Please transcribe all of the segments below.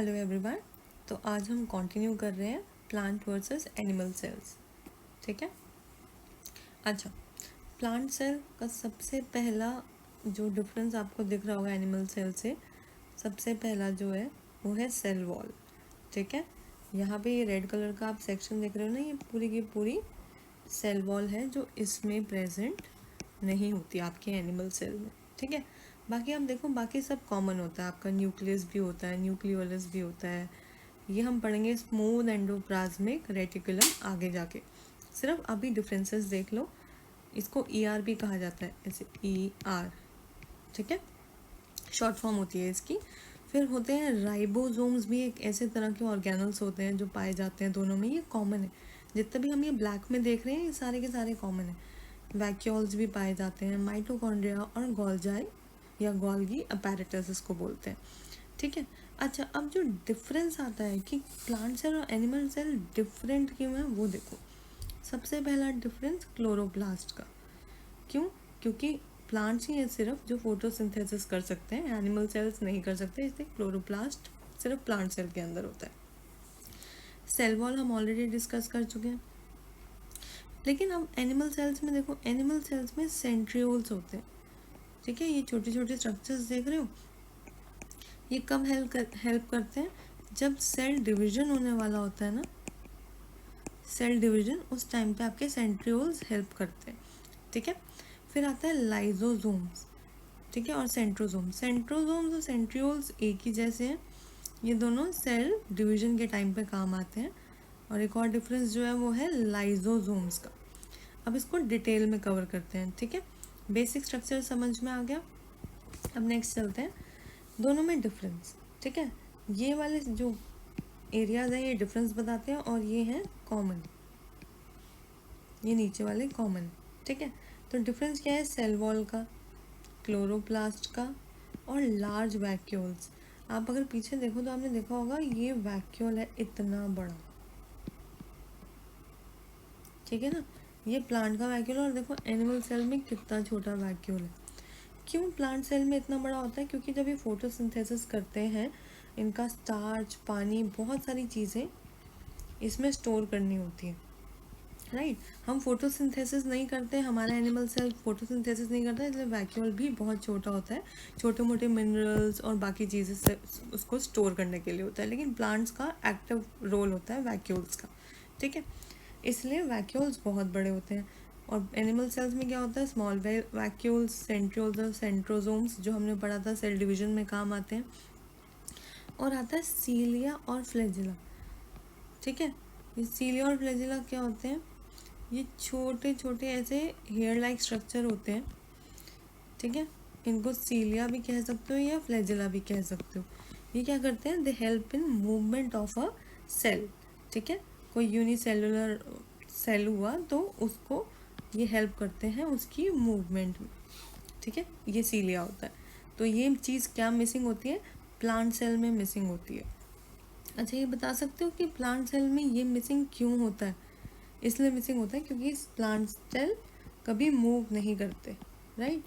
Hello everyone. तो आज हम कंटिन्यू कर रहे हैं प्लांट वर्सेस एनिमल सेल्स। ठीक है। अच्छा, प्लांट सेल का सबसे पहला जो डिफरेंस आपको दिख रहा होगा एनिमल सेल से, सबसे पहला जो है वो है सेल वॉल। ठीक है। यहाँ पे ये रेड कलर का आप सेक्शन देख रहे हो ना, ये पूरी की पूरी सेल वॉल है जो इसमें प्रेजेंट नहीं होती आपके एनिमल सेल में। ठीक है। बाकी आप देखो, बाकी सब कॉमन होता है, आपका न्यूक्लियस भी होता है, न्यूक्लियोलस भी होता है। ये हम पढ़ेंगे स्मूथ एंडोप्लाज्मिक रेटिकुलम आगे जाके। सिर्फ अभी डिफरेंसेस देख लो। इसको ER भी कहा जाता है, ऐसे ER। ठीक है, शॉर्ट फॉर्म होती है इसकी। फिर होते हैं राइबोसोम्स, भी एक ऐसे तरह के ऑर्गेनल्स होते हैं जो पाए जाते हैं दोनों में। ये कॉमन है, जितने भी हम ये ब्लैक में देख रहे हैं ये सारे के सारे कॉमन है। वैक्यूल्स भी पाए जाते हैं, माइटोकॉन्ड्रिया और गोल्जाई या गोल्गी अपैरेटस इसको बोलते हैं। ठीक है। अच्छा, अब जो डिफरेंस आता है कि प्लांट सेल और एनिमल सेल डिफरेंट क्यों है वो देखो। सबसे पहला डिफरेंस क्लोरोप्लास्ट का। क्यों? क्योंकि प्लांट्स ही हैं सिर्फ जो फोटोसिंथेसिस कर सकते हैं, एनिमल सेल्स नहीं कर सकते, इसलिए क्लोरोप्लास्ट सिर्फ प्लांट सेल के अंदर होता है। सेल वॉल हम ऑलरेडी डिस्कस कर चुके हैं। लेकिन अब एनिमल सेल्स में देखो, एनिमल सेल्स में सेंट्रियोल्स होते हैं। ठीक है, ये छोटे छोटे स्ट्रक्चर्स देख रहे हो, ये कब हेल्प करते हैं? जब सेल डिवीजन होने वाला होता है ना, सेल डिवीजन, उस टाइम पे आपके सेंट्रियोल्स हेल्प करते हैं। ठीक है। फिर आता है लाइजोसोम्स। ठीक है, और सेंट्रोसोम। सेंट्रोसोम्स और सेंट्रियोल्स एक ही जैसे हैं, ये दोनों सेल डिवीजन के टाइम पे काम आते हैं। और एक और डिफरेंस जो है वो है लाइजोसोम्स का। अब इसको डिटेल में कवर करते हैं। ठीक है, बेसिक स्ट्रक्चर समझ में आ गया। अब नेक्स्ट चलते हैं दोनों में डिफरेंस। ठीक है, ये वाले जो एरियाज हैं ये डिफरेंस बताते हैं और ये हैं कॉमन, ये नीचे वाले कॉमन। ठीक है, तो डिफरेंस क्या है? सेल वॉल का, क्लोरोप्लास्ट का और लार्ज वैक्यूल्स। आप अगर पीछे देखो तो आपने देखा होगा ये वैक्यूल है इतना बड़ा। ठीक है ना, ये प्लांट का वैक्यूल है और देखो एनिमल सेल में कितना छोटा वैक्यूल है। क्यों प्लांट सेल में इतना बड़ा होता है? क्योंकि जब ये फोटोसिंथेसिस करते हैं, इनका स्टार्च, पानी, बहुत सारी चीज़ें इसमें स्टोर करनी होती है। राइट, हम फोटोसिंथेसिस नहीं करते, हमारा एनिमल सेल फोटोसिंथेसिस नहीं करता, इसलिए वैक्यूल भी बहुत छोटा होता है। छोटे मोटे मिनरल्स और बाकी चीज़ें से उसको स्टोर करने के लिए होता है। लेकिन प्लांट्स का एक्टिव रोल होता है वैक्यूल्स का। ठीक है, इसलिए वैक्यूल्स बहुत बड़े होते हैं। और एनिमल सेल्स में क्या होता है? स्मॉल वैक्यूल्स, सेंट्रियोल्स और सेंट्रोसोम्स, जो हमने पढ़ा था सेल डिवीजन में काम आते हैं। और आता है सीलिया और फ्लैजिला। ठीक है, ये सीलिया और फ्लैजिला क्या होते हैं? ये छोटे छोटे ऐसे हेयर लाइक स्ट्रक्चर होते हैं। ठीक है, इनको सीलिया भी कह सकते हो या फ्लैजिला भी कह सकते हो। ये क्या करते हैं? They help in movement of a cell. ठीक है, कोई यूनिसेलुलर सेल हुआ तो उसको ये हेल्प करते हैं उसकी मूवमेंट में। ठीक है, ये सीलिया होता है। तो ये चीज़ क्या मिसिंग होती है? प्लांट सेल में मिसिंग होती है। अच्छा, ये बता सकते हो कि प्लांट सेल में ये मिसिंग क्यों होता है? इसलिए मिसिंग होता है क्योंकि प्लांट सेल कभी मूव नहीं करते। राइट,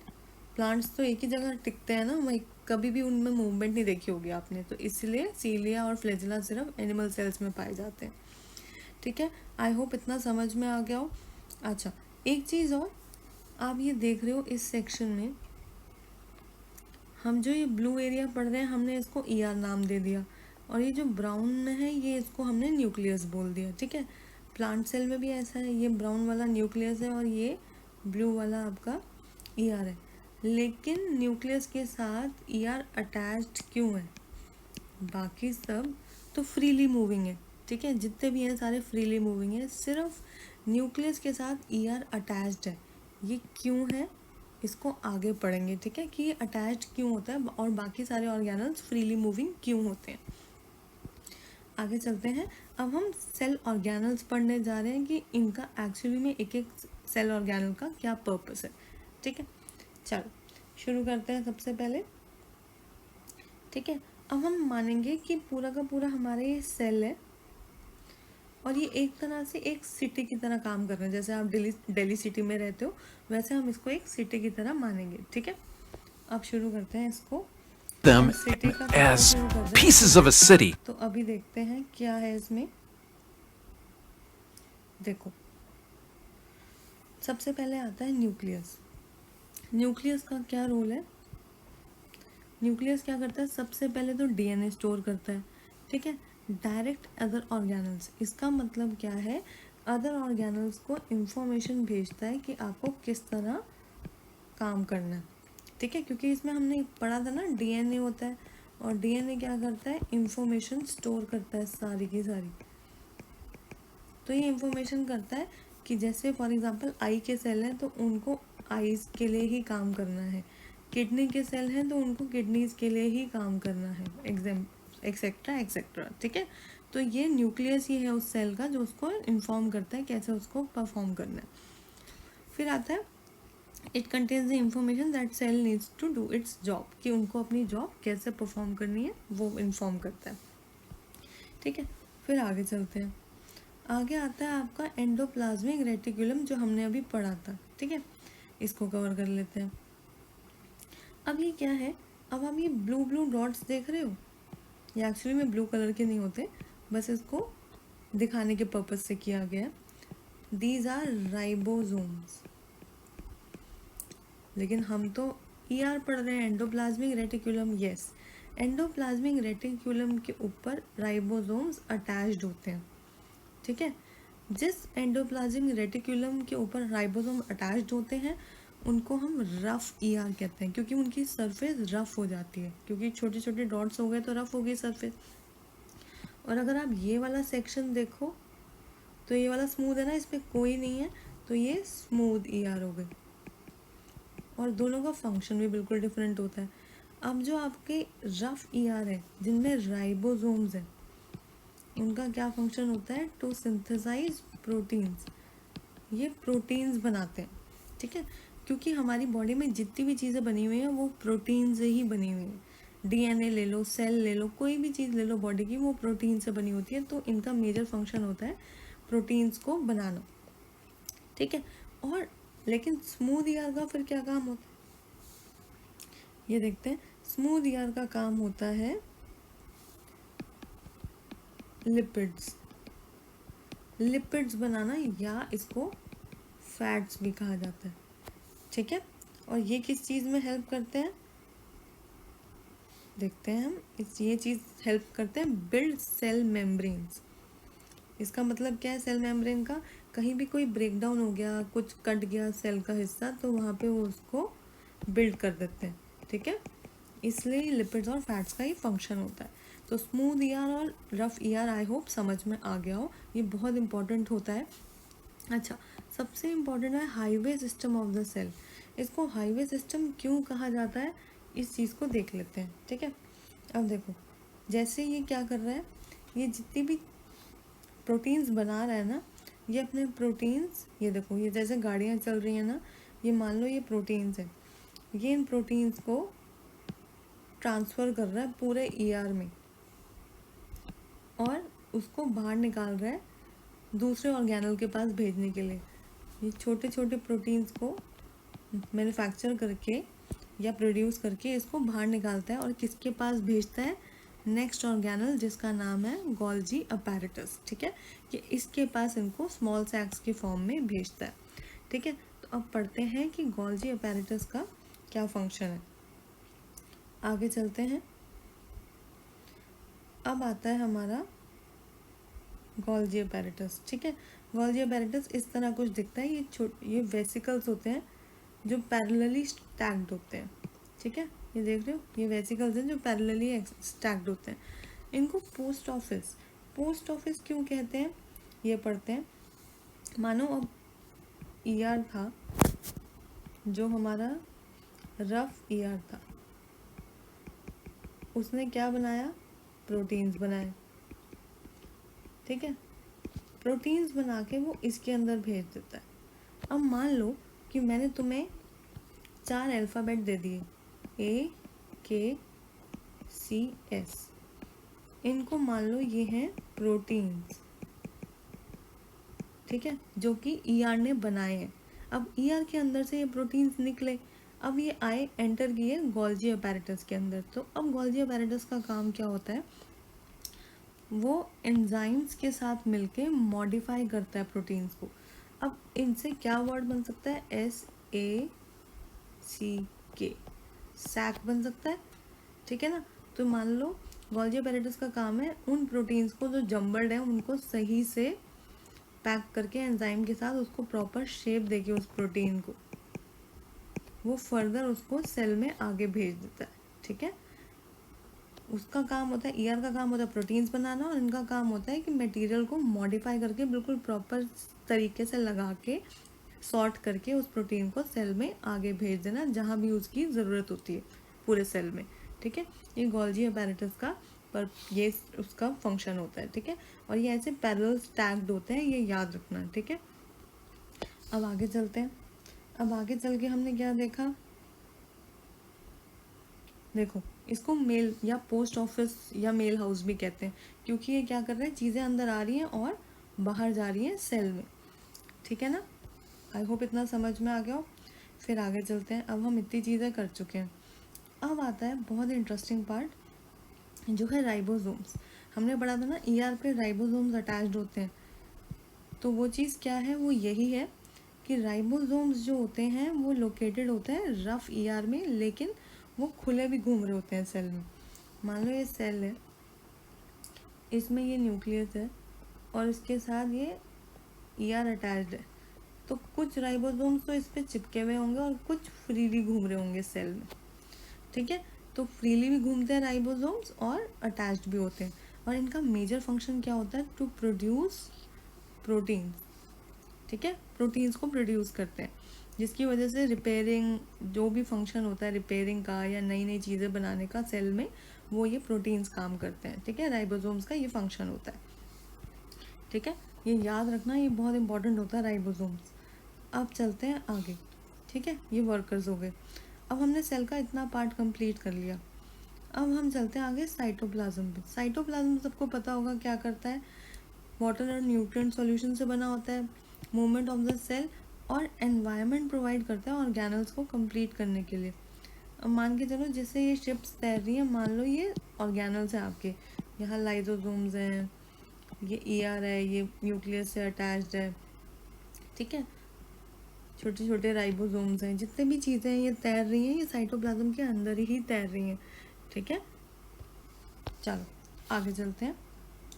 प्लांट्स तो एक ही जगह टिकते हैं ना, वही कभी भी उनमें मूवमेंट नहीं देखी होगी आपने, तो इसलिए सीलिया और फ्लैजिला सिर्फ एनिमल सेल्स में पाए जाते हैं। ठीक है, आई होप इतना समझ में आ गया हो। अच्छा, एक चीज़ और, आप ये देख रहे हो इस सेक्शन में हम जो ये ब्लू एरिया पढ़ रहे हैं, हमने इसको ER नाम दे दिया, और ये जो ब्राउन में है ये इसको हमने न्यूक्लियस बोल दिया। ठीक है, प्लांट सेल में भी ऐसा है, ये ब्राउन वाला न्यूक्लियस है और ये ब्लू वाला आपका ER है। लेकिन न्यूक्लियस के साथ ER अटैच्ड क्यों है? बाकी सब तो फ्रीली मूविंग है। ठीक है, जितने भी हैं सारे फ्रीली मूविंग है, सिर्फ न्यूक्लियस के साथ ER अटैच्ड है। ये क्यों है इसको आगे पढ़ेंगे। ठीक है, कि ये अटैच्ड क्यों होता है और बाकी सारे ऑर्गेनल्स फ्रीली मूविंग क्यों होते हैं। आगे चलते हैं। अब हम सेल ऑर्गेनल्स पढ़ने जा रहे हैं कि इनका एक्चुअली में एक एक सेल ऑर्गेनल का क्या पर्पस है। ठीक है, चलो शुरू करते हैं सबसे पहले। ठीक है, अब हम मानेंगे कि पूरा का पूरा हमारा ये सेल है और ये एक तरह से एक सिटी की तरह काम कर रहे हैं। जैसे आप दिल्ली सिटी में रहते हो, वैसे हम इसको एक सिटी की तरह मानेंगे। ठीक है, अब शुरू करते हैं इसको। them सिटी का कितना as शुरू कर रहे pieces of a city. तो अभी देखते हैं क्या है इसमें। देखो सबसे पहले आता है न्यूक्लियस। न्यूक्लियस का क्या रोल है? न्यूक्लियस क्या करता है? सबसे पहले तो डीएनए स्टोर करता है, ठीक है, डायरेक्ट अदर ऑर्गेनल्स। इसका मतलब क्या है? अदर ऑर्गेनल्स को इंफॉर्मेशन भेजता है कि आपको किस तरह काम करना है, ठीक है, क्योंकि इसमें हमने पढ़ा था ना डीएनए होता है, और डीएनए क्या करता है? इंफॉर्मेशन स्टोर करता है सारी की सारी। तो ये इंफॉर्मेशन करता है कि जैसे फॉर एग्जांपल आई के सेल हैं तो उनको आईज के लिए ही काम करना है, किडनी के सेल हैं तो उनको किडनीज के लिए ही काम करना है, एक्सेट्रा एक्सेट्रा, ठीक है। तो ये न्यूक्लियस ही है उस सेल का जो उसको इन्फॉर्म करता है कैसे उसको परफॉर्म करना है। फिर आता है it contains the information that cell needs to do its job, कि उनको अपनी जॉब कैसे परफॉर्म करनी है वो इन्फॉर्म करता है, ठीक है। फिर आगे चलते हैं। आगे आता है आपका एंडोप्लाज्मिक रेटिकुलम जो हमने अभी पढ़ा था, ठीक है, इसको कवर कर लेते हैं। अब ये क्या है? अब आप ये ब्लू ब्लू डॉट्स देख रहे हो, ये एक्चुअली में ब्लू कलर के नहीं होते, बस इसको दिखाने के पर्पज से किया गया है। दीज आर राइबोसोम्स, लेकिन हम तो ईआर पढ़ रहे हैं, endoplasmic reticulum. Yes, endoplasmic reticulum के ऊपर राइबोसोम्स अटैच्ड होते हैं, ठीक है। जिस एंडोप्लाज्मिक रेटिकुलम के ऊपर राइबोसोम अटैच्ड होते हैं उनको हम रफ ईआर कहते हैं, क्योंकि उनकी सरफेस रफ हो जाती है, क्योंकि छोटे छोटे डॉट्स हो गए तो रफ हो गई सरफेस। और अगर आप ये वाला सेक्शन देखो तो ये वाला स्मूथ है ना, इस पर कोई नहीं है, तो ये स्मूथ ईआर हो गई। और दोनों का फंक्शन भी बिल्कुल डिफरेंट होता है। अब जो आपके रफ ईआर है जिनमें राइबोसोम्स हैं उनका क्या फंक्शन होता है? टू सिंथेसाइज प्रोटीन्स, ये प्रोटीन्स बनाते हैं, ठीक है, क्योंकि हमारी बॉडी में जितनी भी चीज़ें बनी हुई हैं वो प्रोटीन से ही बनी हुई हैं। डीएनए ले लो, सेल ले लो, कोई भी चीज़ ले लो बॉडी की, वो प्रोटीन से बनी होती है। तो इनका मेजर फंक्शन होता है प्रोटीन्स को बनाना, ठीक है। और लेकिन स्मूथ ईआर का फिर क्या काम होता है? ये देखते हैं। स्मूथ ईआर का काम होता है लिपिड्स, लिपिड्स बनाना, या इसको फैट्स भी कहा जाता है, ठीक है। और ये किस चीज़ में हेल्प करते हैं? देखते हैं हम। ये चीज़ हेल्प करते हैं बिल्ड सेल मेम्ब्रेन्स। इसका मतलब क्या है सेल मेम्ब्रेन का? कहीं भी कोई ब्रेकडाउन हो गया, कुछ कट गया सेल का हिस्सा, तो वहाँ पे वो उसको बिल्ड कर देते हैं, ठीक है। इसलिए लिपिड्स और फैट्स का ही फंक्शन होता है। तो स्मूथ ईआर और रफ ईआर आई होप समझ में आ गया हो, ये बहुत इंपॉर्टेंट होता है। अच्छा, सबसे इम्पॉर्टेंट है highway system of the cell. इसको हाईवे सिस्टम क्यों कहा जाता है, इस चीज़ को देख लेते हैं, ठीक है। अब देखो, जैसे ये क्या कर रहा है, ये जितनी भी प्रोटीन्स बना रहा है ना, ये अपने प्रोटीन्स, ये देखो, ये जैसे गाड़ियाँ चल रही हैं ना, ये मान लो ये प्रोटीन्स है, ये इन प्रोटीन्स को ट्रांसफ़र कर रहा है पूरे ईआर में और उसको बाहर निकाल रहा है दूसरे ऑर्गेनल के पास भेजने के लिए। ये छोटे छोटे प्रोटीन्स को मैन्युफैक्चर करके या प्रोड्यूस करके इसको बाहर निकालता है और किसके पास भेजता है? नेक्स्ट ऑर्गेनल, जिसका नाम है गोल्जी अपैरेटस, ठीक है, कि इसके पास इनको स्मॉल सैक्स के फॉर्म में भेजता है, ठीक है। तो अब पढ़ते हैं कि गोल्जी अपैरेटस का क्या फंक्शन है। आगे चलते हैं। अब आता है हमारा गोल्जी अपैरेटस, ठीक है। गोल्जी अपैरेटस इस तरह कुछ दिखता है। ये वेसिकल्स होते हैं जो पैरेलली स्टैक्ड होते हैं, ठीक है, ये देख रहे हो, ये वेसिकल्स हैं जो पैरेलली स्टैक्ड होते हैं। इनको पोस्ट ऑफिस क्यों कहते हैं, ये पढ़ते हैं। मानो अब ईआर था, जो हमारा रफ ईआर था, उसने क्या बनाया? प्रोटीन्स बनाए, ठीक है। प्रोटीन्स बना के वो इसके अंदर भेज देता है। अब मान लो कि मैंने तुम्हें 4 अल्फ़ाबेट दे दिए, AKCS, इनको मान लो ये हैं प्रोटीन्स, ठीक है, जो कि ईआर ने बनाए हैं। अब ईआर के अंदर से ये प्रोटीन्स निकले, अब ये आए एंटर किए गोल्जी अपैरेटस के अंदर। तो अब गोल्जी अपैरेटस का काम क्या होता है, वो एंजाइम्स के साथ मिलके मॉडिफाई करता है प्रोटीन्स को। अब इनसे क्या वर्ड बन सकता है, SACK, सैक बन सकता है, ठीक है ना। तो मान लो गोल्जी अपैरेटस का काम है उन प्रोटीन्स को जो जम्बल्ड है उनको सही से पैक करके एंजाइम के साथ उसको प्रॉपर शेप देके उस प्रोटीन को वो फर्दर उसको सेल में आगे भेज देता है, ठीक है। उसका काम होता है, ईआर का काम होता है प्रोटीन्स बनाना, और इनका काम होता है कि मटेरियल को मॉडिफाई करके बिल्कुल प्रॉपर तरीके से लगा के सॉर्ट करके उस प्रोटीन को सेल में आगे भेज देना जहाँ भी उसकी ज़रूरत होती है पूरे सेल में, ठीक है। ये गोल्जी अपैरेटस का पर ये उसका फंक्शन होता है, ठीक है। और ये ऐसे पैरेलल स्टैक्ड होते हैं, ये याद रखना, ठीक है। अब आगे चलते हैं। अब आगे चल के हमने क्या देखा, देखो इसको मेल या पोस्ट ऑफिस या मेल हाउस भी कहते हैं, क्योंकि ये क्या कर रहे हैं, चीज़ें अंदर आ रही हैं और बाहर जा रही हैं सेल में, ठीक है ना। आई होप इतना समझ में आ गया हो। फिर आगे चलते हैं। अब हम इतनी चीज़ें कर चुके हैं, अब आता है बहुत इंटरेस्टिंग पार्ट जो है राइबोसोम्स। हमने पढ़ा था ना ईआर पे राइबोसोम्स अटैच्ड होते हैं, तो वो चीज़ क्या है, वो यही है कि राइबोसोम्स जो होते हैं वो लोकेटेड होते हैं रफ ईआर में, लेकिन वो खुले भी घूम रहे होते हैं सेल में। मान लो ये सेल है, इसमें ये न्यूक्लियस है और इसके साथ ये ईआर अटैच्ड है, तो कुछ राइबोसोम्स तो इस पर चिपके हुए होंगे और कुछ फ्रीली घूम रहे होंगे सेल में, ठीक है। तो फ्रीली भी घूमते हैं राइबोसोम्स और अटैच्ड भी होते हैं, और इनका मेजर फंक्शन क्या होता है, टू प्रोड्यूस प्रोटीन्स, ठीक है। प्रोटीन्स को प्रोड्यूस करते हैं, जिसकी वजह से रिपेयरिंग जो भी फंक्शन होता है रिपेयरिंग का या नई नई चीज़ें बनाने का सेल में, वो ये प्रोटीन्स काम करते हैं, ठीक है। राइबोसोम्स का ये फंक्शन होता है, ठीक है। ये याद रखना, ये बहुत इंपॉर्टेंट होता है राइबोसोम्स। अब चलते हैं आगे, ठीक है। ये वर्कर्स हो गए। अब हमने सेल का इतना पार्ट कंप्लीट कर लिया। अब हम चलते हैं आगे साइटोप्लाज्म पे। साइटोप्लाज्म सबको पता होगा क्या करता है, वाटर और न्यूट्रिएंट सॉल्यूशन से बना होता है, मूवमेंट ऑफ द सेल और एनवायरनमेंट प्रोवाइड करता है ऑर्गेनल्स को कंप्लीट करने के लिए। अब मान के चलो जैसे ये शिप्स तैर रही हैं, मान लो ये ऑर्गेनल्स हैं आपके, यहाँ लाइजोसोम्स हैं, ये ईआर है, ये न्यूक्लियस से अटैच्ड है, ठीक है। छोटे छोटे राइबोसोम्स हैं, जितने भी चीज़ें हैं ये तैर रही हैं, ये साइटोप्लाज्म के अंदर ही तैर रही हैं, ठीक है। चलो आगे चलते हैं।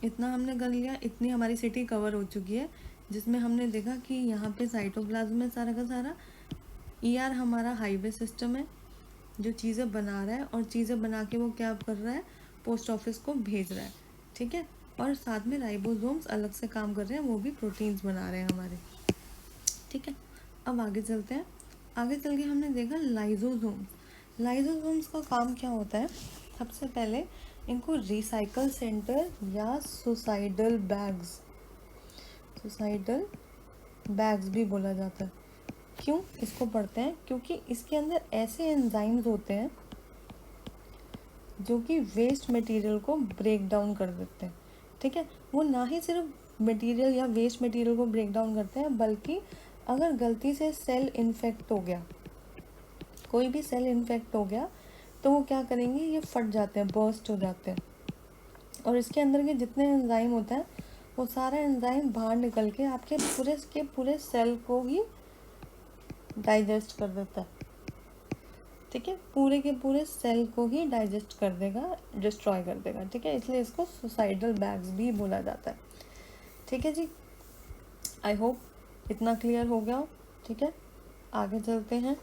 इतना हमने कर लिया, इतनी हमारी सिटी कवर हो चुकी है, जिसमें हमने देखा कि यहाँ पे साइटोप्लाज्म है सारा का सारा, ईआर हमारा हाईवे सिस्टम है जो चीज़ें बना रहा है, और चीज़ें बना के वो क्या कर रहा है, पोस्ट ऑफिस को भेज रहा है, ठीक है। और साथ में राइबोसोम्स अलग से काम कर रहे हैं, वो भी प्रोटीन्स बना रहे हैं हमारे, ठीक है। अब आगे चलते हैं। आगे चल के हमने देखा लाइजोसोम्स। लाइजोसोम्स का काम क्या होता है, सबसे पहले इनको रिसाइकल सेंटर या सुसाइडल बैग्स भी बोला जाता है। क्यों इसको पढ़ते हैं, क्योंकि इसके अंदर ऐसे एंजाइम्स होते हैं जो कि वेस्ट मटेरियल को ब्रेक डाउन कर देते हैं, ठीक है। वो ना ही सिर्फ मटेरियल या वेस्ट मटेरियल को ब्रेक डाउन करते हैं, बल्कि अगर गलती से सेल इन्फेक्ट हो गया, कोई भी सेल इन्फेक्ट हो गया, तो वो क्या करेंगे, ये फट जाते हैं, बर्स्ट हो जाते हैं, और इसके अंदर के जितने एंजाइम होते हैं वो सारा एंजाइम बाहर निकल के आपके पूरे सेल को ही डाइजेस्ट कर देता है, ठीक है। पूरे के पूरे सेल को ही डाइजेस्ट कर देगा, डिस्ट्रॉय कर देगा, ठीक है। इसलिए इसको सुसाइडल बैग्स भी बोला जाता है, ठीक है जी। आई होप इतना क्लियर हो गया हो, ठीक है। आगे चलते हैं।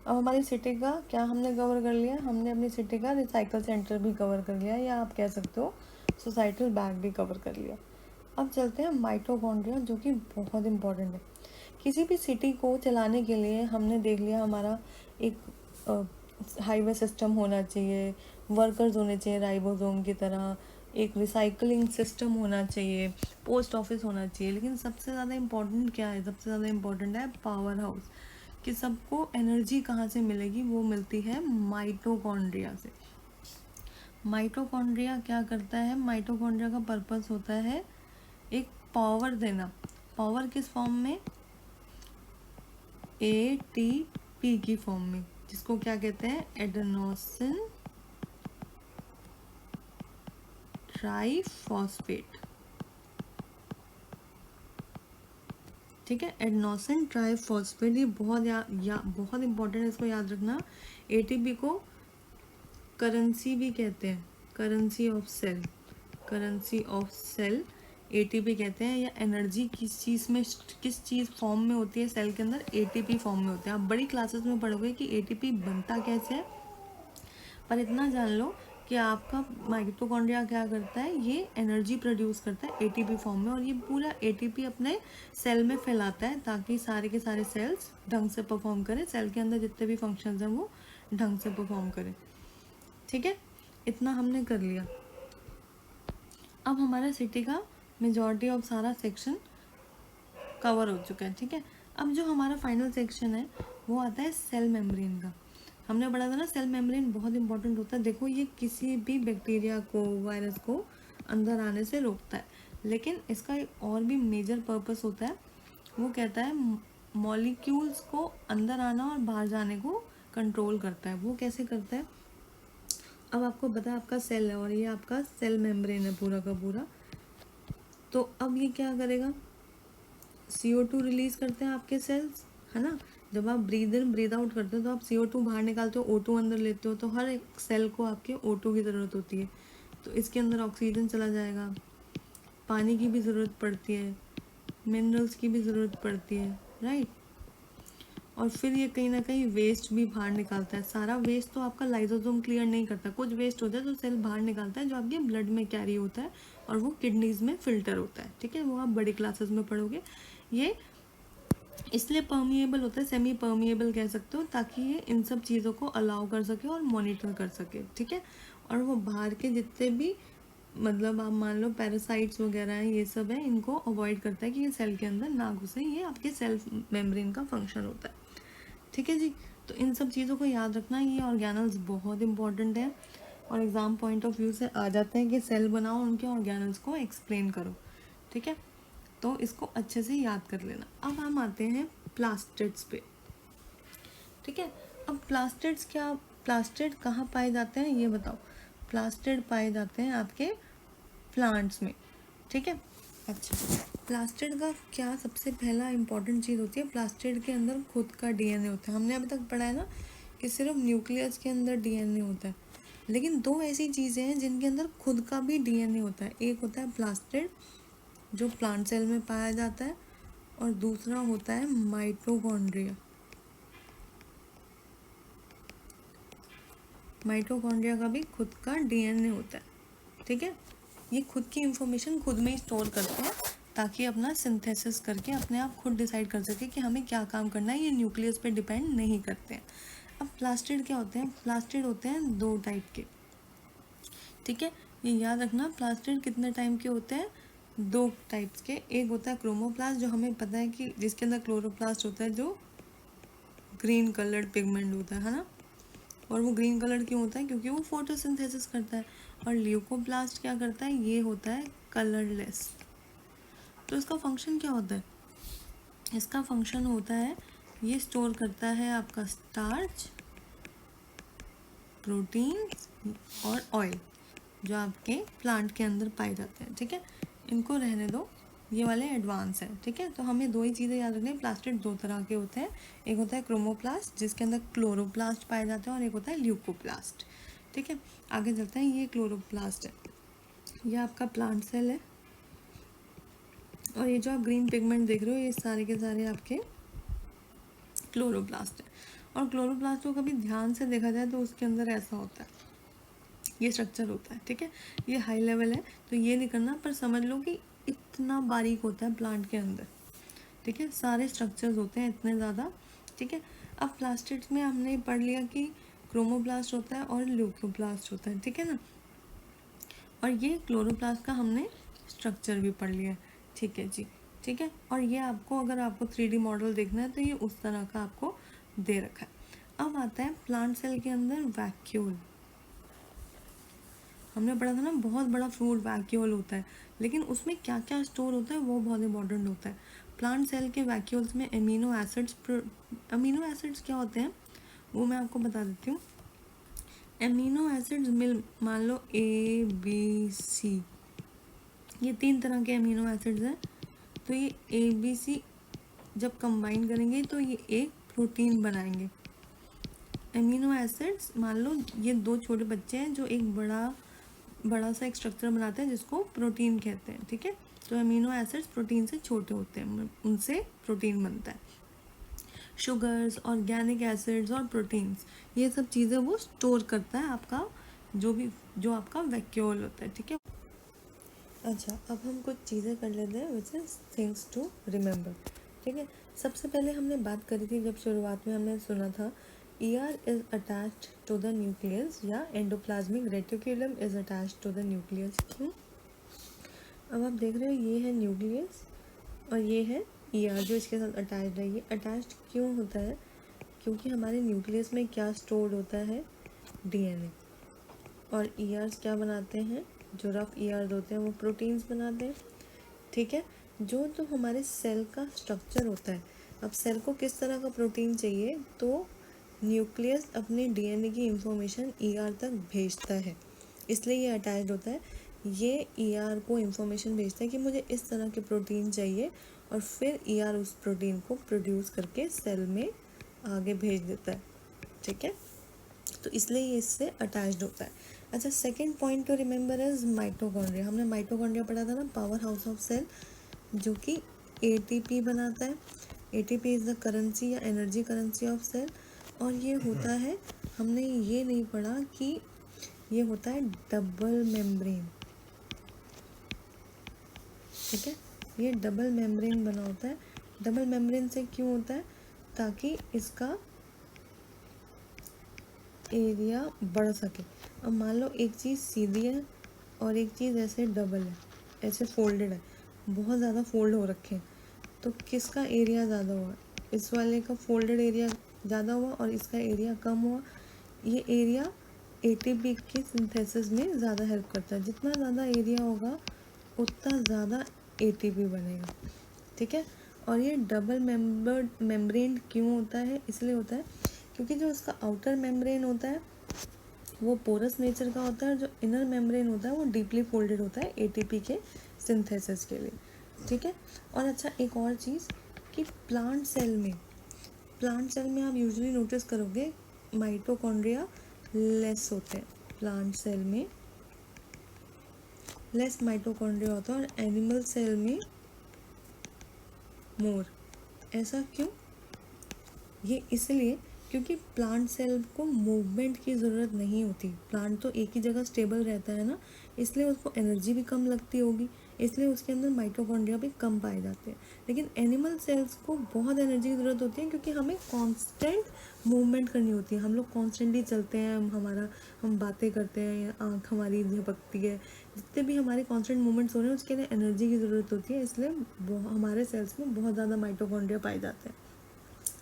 अब हमारी सिटी का क्या हमने कवर कर लिया, हमने अपनी सिटी का रिसाइकल सेंटर भी कवर कर लिया, या आप कह सकते हो सोसाइटल बैग भी कवर कर लिया। अब चलते हैं माइटोकॉन्ड्रिया, जो कि बहुत इम्पोर्टेंट है। किसी भी सिटी को चलाने के लिए हमने देख लिया हमारा एक हाईवे सिस्टम होना चाहिए, वर्कर्स होने चाहिए राइबोसोम की तरह, एक रिसाइकलिंग सिस्टम होना चाहिए, पोस्ट ऑफिस होना चाहिए, लेकिन सबसे ज़्यादा इम्पोर्टेंट क्या है, सबसे ज़्यादा इम्पोर्टेंट है पावर हाउस, कि सबको एनर्जी कहाँ से मिलेगी, वो मिलती है माइटोकॉन्ड्रिया से। माइटोकॉन्ड्रिया क्या करता है, माइटोकॉन्ड्रिया का पर्पस होता है एक पावर देना। पावर किस फॉर्म में, ATP पी की फॉर्म में, जिसको क्या कहते हैं, एडेनोसिन ट्राइफॉस्फेट। ठीक है, एडेनोसिन ट्राइफॉस्फेट, ये बहुत इंपॉर्टेंट है, इसको याद रखना। एटीपी को करेंसी भी कहते हैं, currency of cell, currency of cell ATP कहते हैं। या एनर्जी किस चीज़ फॉर्म में होती है सेल के अंदर, एटीपी फॉर्म में होते हैं। आप बड़ी क्लासेस में पढ़ोगे कि एटीपी बनता कैसे है, पर इतना जान लो कि आपका माइटोकॉन्ड्रिया क्या करता है, ये एनर्जी प्रोड्यूस करता है एटीपी फॉर्म में, और ये पूरा एटीपी अपने सेल में फैलाता है ताकि सारे के सारे सेल्स ढंग से परफॉर्म करें, सेल के अंदर जितने भी फंक्शंस हैं वो ढंग से परफॉर्म करें। ठीक है, इतना हमने कर लिया। अब हमारा सिटी का मेजॉरिटी ऑफ सारा सेक्शन कवर हो चुका है। ठीक है, अब जो हमारा फाइनल सेक्शन है वो आता है सेल मेम्ब्रेन का। हमने पढ़ा था ना, सेल मेम्ब्रेन बहुत इंपॉर्टेंट होता है। देखो, ये किसी भी बैक्टीरिया को, वायरस को अंदर आने से रोकता है, लेकिन इसका एक और भी मेजर पर्पस होता है। वो कहता है मॉलिक्यूल्स को अंदर आना और बाहर जाने को कंट्रोल करता है। वो कैसे करता है, अब आपको पता है आपका सेल है और ये आपका सेल मेम्ब्रेन है पूरा का पूरा। तो अब ये क्या करेगा, CO2 रिलीज करते हैं आपके सेल्स, है ना। जब आप ब्रीद इन ब्रीद आउट करते हो तो आप CO2 बाहर निकालते हो, O2 अंदर लेते हो, तो हर एक सेल को आपके O2 की ज़रूरत होती है। तो इसके अंदर ऑक्सीजन चला जाएगा, पानी की भी ज़रूरत पड़ती है, मिनरल्स की भी ज़रूरत पड़ती है, राइट। और फिर ये कहीं ना कहीं वेस्ट भी बाहर निकालता है। सारा वेस्ट तो आपका लाइसोसोम क्लियर नहीं करता, कुछ वेस्ट होता है तो सेल बाहर निकालता है जो आपके ब्लड में कैरी होता है और वो किडनीज में फिल्टर होता है। ठीक है, वो आप बड़ी क्लासेस में पढ़ोगे। ये इसलिए परमिएबल होता है, सेमी परमिएबल कह सकते हो, ताकि ये इन सब चीज़ों को अलाउ कर सके और मॉनिटर कर सके। ठीक है, और वो बाहर के जितने भी, मतलब आप मान लो पैरासाइट्स वगैरह हैं, ये सब है, इनको अवॉइड करता है कि ये सेल के अंदर ना घुसे। ये आपके सेल मेम्ब्रेन का फंक्शन होता है। ठीक है जी, तो इन सब चीज़ों को याद रखना, ये ऑर्गेनल्स बहुत इंपॉर्टेंट है और एग्ज़ाम पॉइंट ऑफ व्यू से आ जाते हैं कि सेल बनाओ, उनके ऑर्गेनल्स को एक्सप्लेन करो। ठीक है, तो इसको अच्छे से याद कर लेना। अब हम आते हैं प्लास्टिड्स पे। ठीक है, अब प्लास्टिड्स क्या, प्लास्टिड कहाँ पाए जाते हैं ये बताओ। प्लास्टिड पाए जाते हैं आपके प्लांट्स में। ठीक है, अच्छा, प्लास्टिड का क्या सबसे पहला इंपॉर्टेंट चीज़ होती है, प्लास्टिड के अंदर खुद का डीएनए होता है। हमने अभी तक पढ़ा है ना कि सिर्फ न्यूक्लियस के अंदर डीएनए होता है, लेकिन दो ऐसी चीज़ें हैं जिनके अंदर खुद का भी डीएनए होता है। एक होता है प्लास्टिड जो प्लांट सेल में पाया जाता है, और दूसरा होता है माइटोकॉन्ड्रिया। माइटोकॉन्ड्रिया का भी खुद का डीएनए होता है। ठीक है, ये खुद की इंफॉर्मेशन खुद में ही स्टोर करते हैं ताकि अपना सिंथेसिस करके अपने आप खुद डिसाइड कर सके कि हमें क्या काम करना है। ये न्यूक्लियस पे डिपेंड नहीं करते हैं। अब प्लास्टिड क्या होते हैं, प्लास्टिड होते हैं दो टाइप के। ठीक है, ये याद रखना, प्लास्टिड कितने टाइप के होते हैं, दो टाइप्स के। एक होता है क्रोमोप्लास्ट, जो हमें पता है कि जिसके अंदर क्लोरोप्लास्ट होता है, जो ग्रीन कलर्ड पिगमेंट होता है ना। और वो ग्रीन कलर क्यों होता है, क्योंकि वो फोटोसिंथेसिस करता है। और ल्यूकोप्लास्ट क्या करता है, ये होता है कलरलेस। तो इसका फंक्शन क्या होता है, इसका फंक्शन होता है ये स्टोर करता है आपका स्टार्च, प्रोटीन्स और ऑयल जो आपके प्लांट के अंदर पाए जाते हैं। ठीक है, इनको रहने दो, ये वाले एडवांस हैं। ठीक है, तो हमें दो ही चीज़ें याद रखनी है। प्लास्टिड दो तरह के होते हैं, एक होता है क्रोमोप्लास्ट जिसके अंदर क्लोरोप्लास्ट पाए जाते हैं, और एक होता है ल्यूकोप्लास्ट। ठीक है, आगे चलते हैं। ये क्लोरोप्लास्ट है, ये आपका प्लांट सेल है, और ये जो आप ग्रीन पिगमेंट देख रहे हो ये सारे के सारे आपके क्लोरोप्लास्ट है। और क्लोरोप्लास्ट को कभी ध्यान से देखा जाए तो उसके अंदर ऐसा होता है, ये स्ट्रक्चर होता है। ठीक है, ये हाई लेवल है तो ये नहीं करना, पर समझ लो कि इतना बारीक होता है प्लांट के अंदर। ठीक है, सारे स्ट्रक्चर्स होते हैं इतने ज़्यादा। ठीक है, अब प्लास्टिड्स में हमने पढ़ लिया कि क्रोमोप्लास्ट होता है और ल्यूकोप्लास्ट होता है। ठीक है ना, और ये क्लोरोप्लास्ट का हमने स्ट्रक्चर भी पढ़ लिया। ठीक है जी, ठीक है। और ये आपको, अगर आपको 3D मॉडल देखना है तो ये उस तरह का आपको दे रखा है। अब आता है प्लांट सेल के अंदर वैक्यूल। हमने पढ़ा था ना, बहुत बड़ा फ्रूट वैक्यूल होता है, लेकिन उसमें क्या क्या स्टोर होता है वो बहुत इंपॉर्टेंट होता है। प्लांट सेल के वैक्यूल्स में अमीनो एसिड्स क्या होते हैं वो मैं आपको बता देती हूँ। अमीनो एसिड्स मिल मान लो ABC, ये 3 तरह के अमीनो एसिड्स हैं। तो ये ABC जब कंबाइन करेंगे तो ये एक प्रोटीन बनाएंगे। अमीनो एसिड्स मान लो ये 2 छोटे बच्चे हैं जो एक बड़ा सा एक स्ट्रक्चर बनाते हैं जिसको प्रोटीन कहते हैं, ठीक है। तो अमीनो एसिड्स प्रोटीन से छोटे होते हैं, उनसे प्रोटीन बनता है। शुगर्स, ऑर्गेनिक एसिड्स और प्रोटीन्स, ये सब चीज़ें वो स्टोर करता है आपका जो आपका वैक्यूल होता है, ठीक है। अच्छा, अब हम कुछ चीज़ें कर लेते हैं which is things to remember, ठीक है। सबसे पहले हमने बात करी थी जब शुरुआत में हमने सुना था ER is attached to the nucleus या endoplasmic reticulum is attached to the nucleus. क्यों? अब आप देख रहे हो ये है न्यूक्लियस और ये है ER जो इसके साथ अटैच्ड है। ये अटैच्ड क्यों होता है? क्योंकि हमारे न्यूक्लियस में क्या स्टोर्ड होता है? DNA। और ERs क्या बनाते हैं? जो रफ ERs होते हैं वो प्रोटीन्स बनाते हैं, ठीक है। जो तो हमारे सेल का स्ट्रक्चर होता है, अब सेल को किस तरह का प्रोटीन चाहिए तो न्यूक्लियस अपने DNA की इंफॉर्मेशन ER तक भेजता है, इसलिए ये अटैच्ड होता है। ये ER को इंफॉर्मेशन भेजता है कि मुझे इस तरह के प्रोटीन चाहिए और फिर ER उस प्रोटीन को प्रोड्यूस करके सेल में आगे भेज देता है, ठीक है। तो इसलिए ये इससे अटैच्ड होता है। अच्छा, second point two remember is mitochondria. हमने माइटोकॉन्ड्रिया पढ़ा था ना, पावर हाउस ऑफ सेल, जो कि ATP बनाता है। ATP इज़ द करेंसी या एनर्जी करेंसी ऑफ सेल। और ये होता है, हमने ये नहीं पढ़ा कि ये होता है डबल मेम्ब्रेन, ठीक है। ये डबल मेम्ब्रेन बना होता है। डबल मेम्ब्रेन से क्यों होता है? ताकि इसका एरिया बढ़ सके। अब मान लो एक चीज़ सीधी है और एक चीज़ ऐसे डबल है, ऐसे फोल्डेड है, बहुत ज़्यादा फोल्ड हो रखे हैं, तो किसका एरिया ज़्यादा हुआ? इस वाले का फोल्डेड एरिया ज़्यादा हुआ और इसका एरिया कम हुआ। ये एरिया ATP के सिंथेसिस में ज़्यादा हेल्प करता है। जितना ज़्यादा एरिया होगा उतना ज़्यादा ATP बनेगा, ठीक है। और ये डबल मेम्ब्रेन क्यों होता है? इसलिए होता है क्योंकि जो इसका आउटर मेम्ब्रेन होता है वो पोरस नेचर का होता है और जो इनर मेम्ब्रेन होता है वो डीपली फोल्डेड होता है ATP के सिंथेसिस के लिए, ठीक है। और अच्छा, एक और चीज़ कि प्लांट सेल में आप यूजुअली नोटिस करोगे माइटोकॉन्ड्रिया लेस होते हैं। प्लांट सेल में लेस माइटोकॉन्ड्रिया होता है और एनिमल सेल में मोर। ऐसा क्यों? ये इसलिए क्योंकि प्लांट सेल को मूवमेंट की ज़रूरत नहीं होती। प्लांट तो एक ही जगह स्टेबल रहता है ना, इसलिए उसको एनर्जी भी कम लगती होगी, इसलिए उसके अंदर माइटोकॉन्ड्रिया भी कम पाए जाते हैं। लेकिन एनिमल सेल्स को बहुत एनर्जी की ज़रूरत होती है क्योंकि हमें कांस्टेंट मूवमेंट करनी होती है। हम लोग कॉन्स्टेंटली चलते हैं, हम बातें करते हैं, आँख हमारी झपकती है, जितने भी हमारे कांस्टेंट मूवमेंट्स हो रहे हैं उसके लिए एनर्जी की ज़रूरत होती है, इसलिए हमारे सेल्स में बहुत ज़्यादा माइटोकॉन्ड्रिया पाए जाते हैं,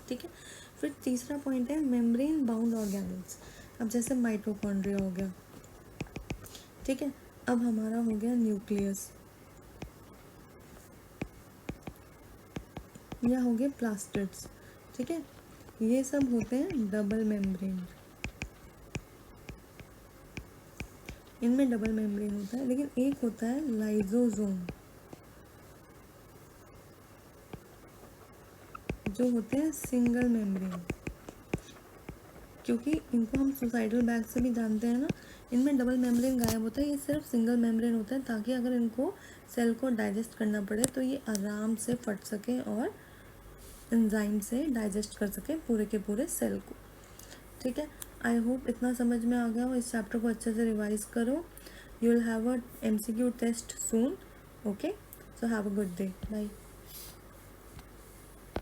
ठीक है। फिर तीसरा पॉइंट है मेम्ब्रेन बाउंड ऑर्गेनल्स। अब जैसे माइटोकॉन्ड्रिया हो गया, ठीक है। अब हमारा हो गया न्यूक्लियस या हो गए प्लास्टिड्स, ठीक है। ये सब होते हैं डबल मेम्ब्रेन, इनमें डबल मेम्ब्रेन होता है। लेकिन एक होता है लाइजोसोम, जो होते हैं सिंगल मेम्ब्रेन। क्योंकि इनको हम सुसाइडल बैग से भी जानते हैं ना, इनमें डबल मेम्ब्रेन गायब होता है, ये सिर्फ सिंगल मेम्ब्रेन होता है ताकि अगर इनको सेल को डाइजेस्ट करना पड़े तो ये आराम से फट सके और एंजाइम से डाइजेस्ट कर सके पूरे के पूरे सेल को, ठीक है। आई होप इतना समझ में आ गया हो। इस चैप्टर को अच्छे से रिवाइज करो। You will have a MCQ test soon, okay. So have a good day, bye.